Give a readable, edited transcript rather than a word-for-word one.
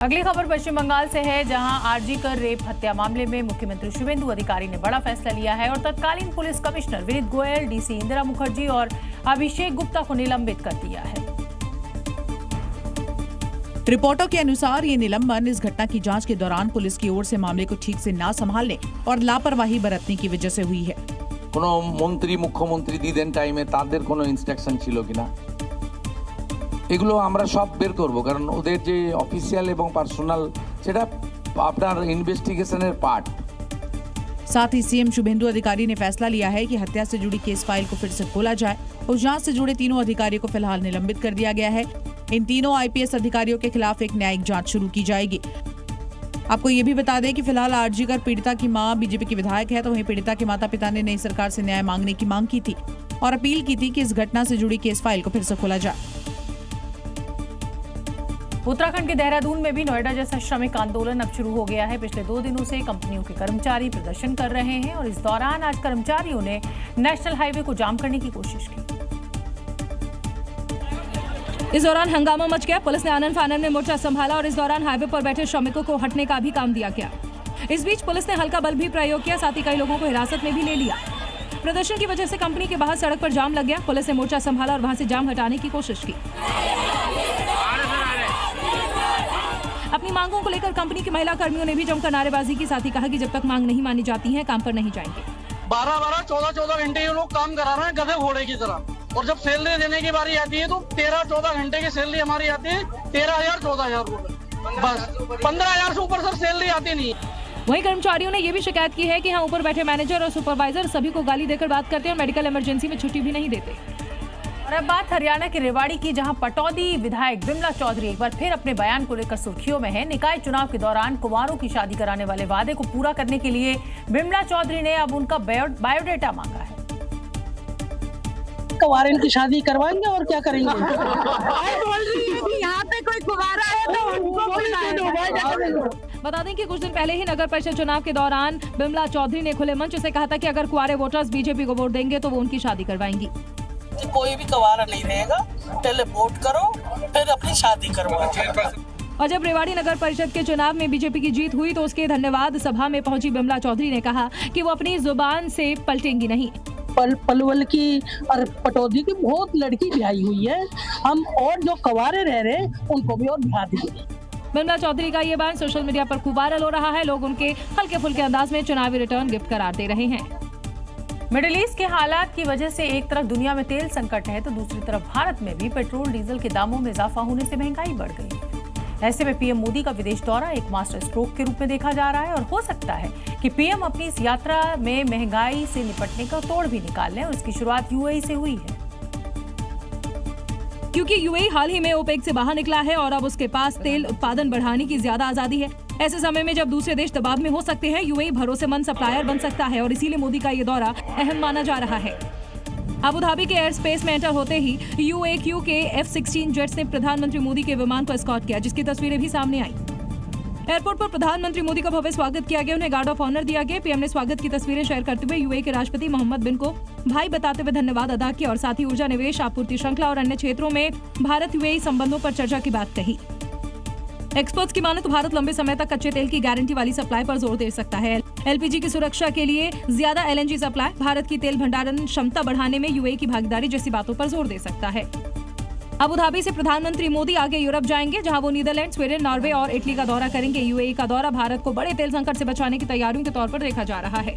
अगली खबर पश्चिम बंगाल से है, जहां आरजी कर रेप हत्या मामले में मुख्यमंत्री शुभेंदु अधिकारी ने बड़ा फैसला लिया है और तत्कालीन police commissioner Vineet Goyal, DC Indira Mukherjee और अभिषेक गुप्ता को निलंबित कर दिया है। रिपोर्टों के अनुसार ये निलंबन इस घटना की जांच के दौरान पुलिस की ओर से मामले को ठीक से ना संभालने और लापरवाही बरतने की वजह से हुई है। কোনো মন্ত্রী মুখ্যমন্ত্রী দিদেন টাইমে তাদের কোনো ইনস্ট্রাকশন ছিল কিনা এগুলো আমরা সব বের করব, কারণ ওদের যে অফিসিয়াল এবং পার্সোনাল সেটা আপনার ইনভেস্টিগেশনের পার্ট। साथ ही सीएम शुभेंदु अधिकारी ने फैसला लिया है कि हत्या से जुड़ी केस फाइल को फिर से खोला जाए और जांच से जुड़े तीनों अधिकारियों को फिलहाल निलंबित कर दिया गया है। इन तीनों आईपीएस अधिकारियों के खिलाफ एक न्यायिक जांच शुरू की जाएगी। आपको ये भी बता दें कि फिलहाल आरजी कर पीड़िता की मां बीजेपी की विधायक है, तो वहीं पीड़िता के माता पिता ने नई सरकार से न्याय मांगने की मांग की थी और अपील की थी कि इस घटना से जुड़ी केस फाइल को फिर से खोला जाए। उत्तराखंड के देहरादून में भी नोएडा जैसा श्रमिक आंदोलन अब शुरू हो गया है। पिछले 2 दिनों से कंपनियों के कर्मचारी प्रदर्शन कर रहे हैं और इस दौरान आज कर्मचारियों ने नेशनल हाईवे को जाम करने की कोशिश की। इस दौरान हंगामा मच गया। पुलिस ने आनन फानन में मोर्चा संभाला और इस दौरान हाईवे पर बैठे श्रमिकों को हटने का भी काम दिया गया। इस बीच पुलिस ने हल्का बल भी प्रयोग किया, साथ ही कई लोगों को हिरासत में भी ले लिया। प्रदर्शन की वजह से कंपनी के बाहर सड़क पर जाम लग गया। पुलिस ने मोर्चा संभाला और वहां से जाम हटाने की कोशिश की। अपनी मांगों को लेकर कंपनी की महिला कर्मियों ने भी जमकर नारेबाजी की, साथ ही कहा कि जब तक मांग नहीं मानी जाती है काम पर नहीं जाएंगे। 12-12, 14-14 घंटे ये लोग काम करा रहे हैं गधे घोड़े की तरह, और जब सैलरी देने की बारी आती है तो 13-14 घंटे की सैलरी हमारी आती है 13,000-14,000 रुपए, बस 15,000 से ऊपर सर सैलरी आती नहीं है। वहीं कर्मचारियों ने ये भी शिकायत की है कि यहाँ ऊपर बैठे मैनेजर और सुपरवाइजर सभी को गाली देकर बात करते हैं और मेडिकल इमरजेंसी में छुट्टी भी नहीं देते। और अब बात हरियाणा के रेवाड़ी की, जहां पटौदी विधायक बिमला चौधरी एक बार फिर अपने बयान को लेकर सुर्खियों में है। निकाय चुनाव के दौरान कुंवारों की शादी कराने वाले वादे को पूरा करने के लिए बिमला चौधरी ने अब उनका बायोडेटा मांगा है। कुंवारे की शादी करवाएंगे और क्या करेंगे? यहाँ पे कोई कुंवारा है तो उनको बता दें कि कुछ दिन पहले ही नगर परिषद चुनाव के दौरान बिमला चौधरी ने खुले मंच से कहा था कि अगर कुंवारे वोटर्स बीजेपी को वोट देंगे तो वो उनकी शादी करवाएंगी। कोई भी कुंवारा नहीं रहेगा, पहले वोट करो फिर अपनी शादी करवाओ। और जब रेवाड़ी नगर परिषद के चुनाव में बीजेपी की जीत हुई तो उसके धन्यवाद सभा में पहुंची बिमला चौधरी ने कहा कि वो अपनी जुबान से पलटेंगी नहीं। पलवल की और पटौदी की बहुत लड़की ब्याही हुई है, हम और जो कुंवारे रह रहे हैं उनको भी और ब्याह देंगे। बिमला चौधरी का ये बयान सोशल मीडिया पर खूब वायरल हो रहा है। लोग उनके हल्के फुल्के अंदाज में चुनावी रिटर्न गिफ्ट करार दे रहे हैं। मिडिल ईस्ट के हालात की वजह से एक तरफ दुनिया में तेल संकट है तो दूसरी तरफ भारत में भी पेट्रोल डीजल के दामों में इजाफा होने से महंगाई बढ़ गई है। ऐसे में पीएम मोदी का विदेश दौरा एक मास्टर स्ट्रोक के रूप में देखा जा रहा है और हो सकता है कि पीएम अपनी इस यात्रा में महंगाई से निपटने का तोड़ भी निकाल लें और इसकी शुरुआत यूएई से हुई है। क्योंकि यूएई हाल ही में ओपेक से बाहर निकला है और अब उसके पास तेल उत्पादन बढ़ाने की ज्यादा आजादी है। ऐसे समय में जब दूसरे देश दबाव में हो सकते हैं, यूएई भरोसेमंद सप्लायर बन सकता है और इसीलिए मोदी का ये दौरा अहम माना जा रहा है। अबू धाबी के एयर स्पेस में एंटर होते ही यूएक्यू के F-16 जेट्स ने प्रधानमंत्री मोदी के विमान को एस्कॉर्ट किया, जिसकी तस्वीरें भी सामने आई। एयरपोर्ट पर प्रधानमंत्री मोदी का भव्य स्वागत किया गया, उन्हें गार्ड ऑफ ऑनर दिया गया। पीएम ने स्वागत की तस्वीरें शेयर करते हुए यूएई के राष्ट्रपति मोहम्मद बिन को भाई बताते हुए धन्यवाद अदा किया और साथ ही ऊर्जा निवेश, आपूर्ति श्रृंखला और अन्य क्षेत्रों में भारत यूएई संबंधों पर चर्चा की बात कही। एक्सपर्ट्स की माने तो भारत लंबे समय तक कच्चे तेल की गारंटी वाली सप्लाई पर जोर दे सकता है। एलपीजी की सुरक्षा के लिए ज्यादा एलएनजी सप्लाई, भारत की तेल भंडारण क्षमता बढ़ाने में यूएई की भागीदारी जैसी बातों पर जोर दे सकता है। अबू धाबी से प्रधानमंत्री मोदी आगे यूरोप जाएंगे, जहां वो नीदरलैंड, स्वीडन, नॉर्वे और इटली का दौरा करेंगे। यूएई का दौरा भारत को बड़े तेल संकट से बचाने की तैयारियों के तौर पर देखा जा रहा है।